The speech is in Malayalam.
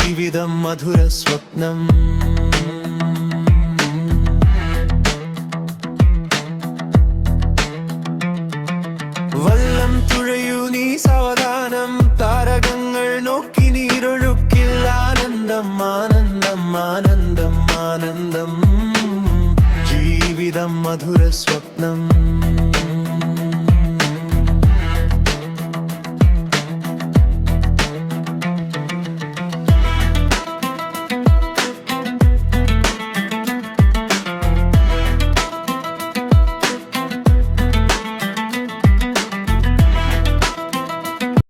ജീവിതം മധുര സ്വപ്നം. വള്ളം തുഴയൂ നീ സാവധാനം, താരകങ്ങൾ നോക്കി നീരൊഴുക്കിൽ ആനന്ദം ആനന്ദം ആനന്ദം ആനന്ദം. ജീവിതം മധുര സ്വപ്നം.